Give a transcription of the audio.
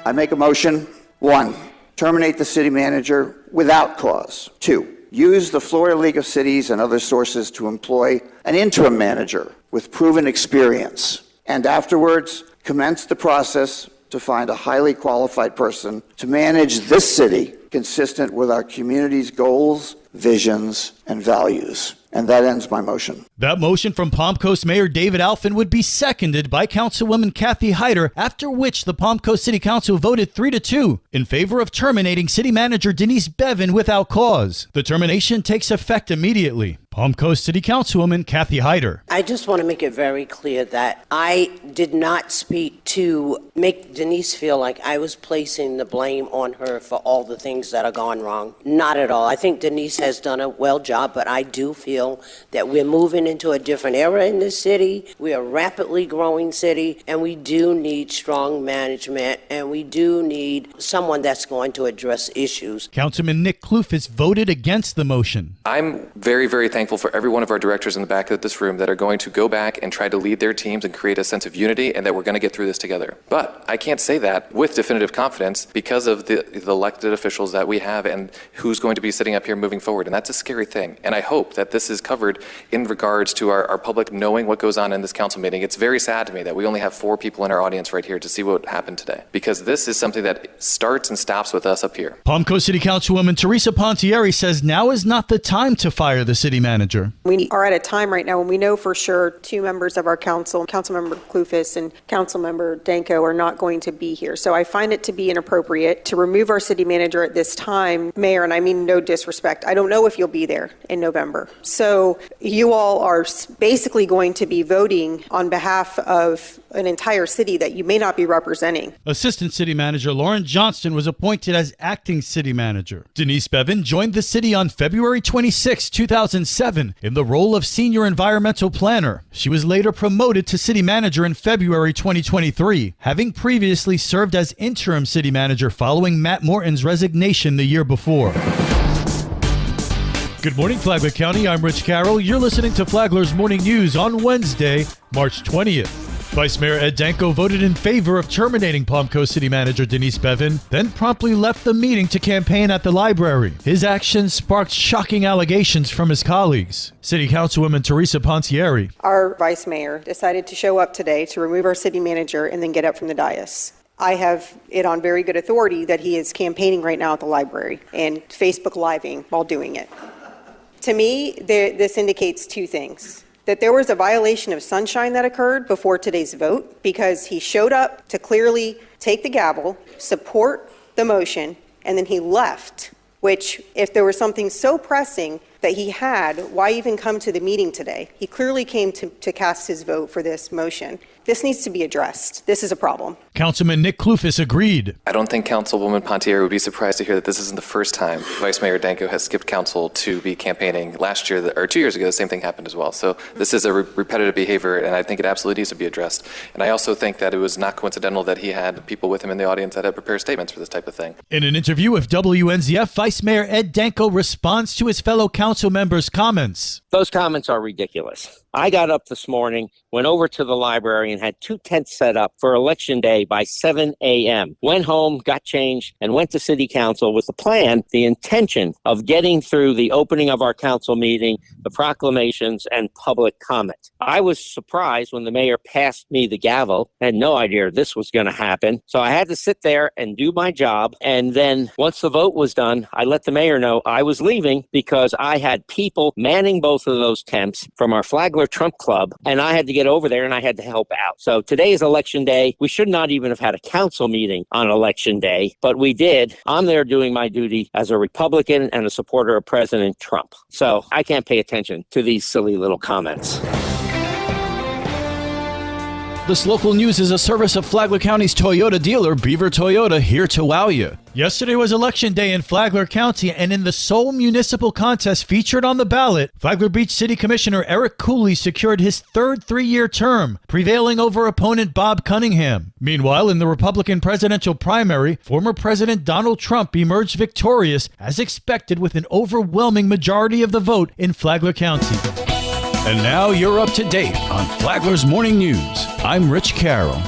I make a motion. 1, terminate the city manager without cause. 2, use the Florida League of Cities and other sources to employ an interim manager with proven experience, and afterwards commence the process to find a highly qualified person to manage this city consistent with our community's goals, visions, and values. And that ends my motion. That motion from Palm Coast Mayor David Alfin would be seconded by Councilwoman Kathy Hyder, after which the Palm Coast City Council voted 3-2 in favor of terminating City Manager Denise Bevan without cause. The termination takes effect immediately. Palm Coast City Councilwoman Kathy Hyder. I just want to make it very clear that I did not speak to make Denise feel like I was placing the blame on her for all the things that are gone wrong. Not at all. I think Denise has done a well job, but I do feel that we're moving into a different era in this city. We are a rapidly growing city, and we do need strong management, and we do need someone that's going to address issues. Councilman Nick Kloufis voted against the motion. I'm very, very thankful for every one of our directors in the back of this room that are going to go back and try to lead their teams and create a sense of unity, and that we're going to get through this together. But I can't say that with definitive confidence because of the elected officials that we have and who's going to be sitting up here moving forward. And that's a scary thing. And I hope that this is covered in regards to our public knowing what goes on in this council meeting. It's very sad to me that we only have 4 people in our audience right here to see what happened today, because this is something that starts and stops with us up here. Palm Coast City Councilwoman Teresa Pontieri says now is not the time to fire the city manager. We are at a time right now when we know for sure 2 members of our council, Councilmember Kloufis and Councilmember Danko, are not going to be here. So I find it to be inappropriate to remove our city manager at this time. Mayor, and I mean no disrespect, I don't know if you'll be there in November. So you all are basically going to be voting on behalf of an entire city that you may not be representing. Assistant City Manager Lauren Johnston was appointed as acting city manager. Denise Bevan joined the city on February 26, 2007 in the role of senior environmental planner. She was later promoted to city manager in February 2023, having previously served as interim city manager following Matt Morton's resignation the year before. Good morning, Flagler County. I'm Rich Carroll. You're listening to Flagler's Morning News on Wednesday, March 20th. Vice Mayor Ed Danko voted in favor of terminating Palm Coast City Manager Denise Bevan, then promptly left the meeting to campaign at the library. His actions sparked shocking allegations from his colleagues. City Councilwoman Teresa Pontieri. Our vice mayor decided to show up today to remove our city manager and then get up from the dais. I have it on very good authority that he is campaigning right now at the library and Facebook Living while doing it. To me, this indicates 2 things. That there was a violation of sunshine that occurred before today's vote because he showed up to clearly take the gavel, support the motion, and then he left, which if there was something so pressing that he had, why even come to the meeting today? He clearly came to cast his vote for this motion. This needs to be addressed. This is a problem. Councilman Nick Kloufis agreed. I don't think Councilwoman Pontieri would be surprised to hear that this isn't the first time Vice Mayor Danko has skipped council to be campaigning. Last year, or 2 years ago, the same thing happened as well. So this is a repetitive behavior, and I think it absolutely needs to be addressed. And I also think that it was not coincidental that he had people with him in the audience that had prepared statements for this type of thing. In an interview with WNZF, Vice Mayor Ed Danko responds to his fellow council members' comments. Those comments are ridiculous. I got up this morning, went over to the library and had 2 tents set up for Election Day by 7 a.m. Went home, got changed, and went to City Council with the plan, the intention of getting through the opening of our council meeting, the proclamations, and public comment. I was surprised when the mayor passed me the gavel. I had no idea this was going to happen. So I had to sit there and do my job. And then once the vote was done, I let the mayor know I was leaving because I had people manning both of those tents from our Flagler Trump Club, and I had to get over there and I had to help out. So today is Election Day. We should not even have had a council meeting on Election Day, but we did. I'm there doing my duty as a Republican and a supporter of President Trump. So I can't pay attention to these silly little comments. This local news is a service of Flagler County's Toyota dealer, Beaver Toyota, here to wow you. Yesterday was Election Day in Flagler County, and in the sole municipal contest featured on the ballot, Flagler Beach City Commissioner Eric Cooley secured his 3rd 3-year term, prevailing over opponent Bob Cunningham. Meanwhile, in the Republican presidential primary, former President Donald Trump emerged victorious, as expected, with an overwhelming majority of the vote in Flagler County. And now you're up to date on Flagler's Morning News. I'm Rich Carroll.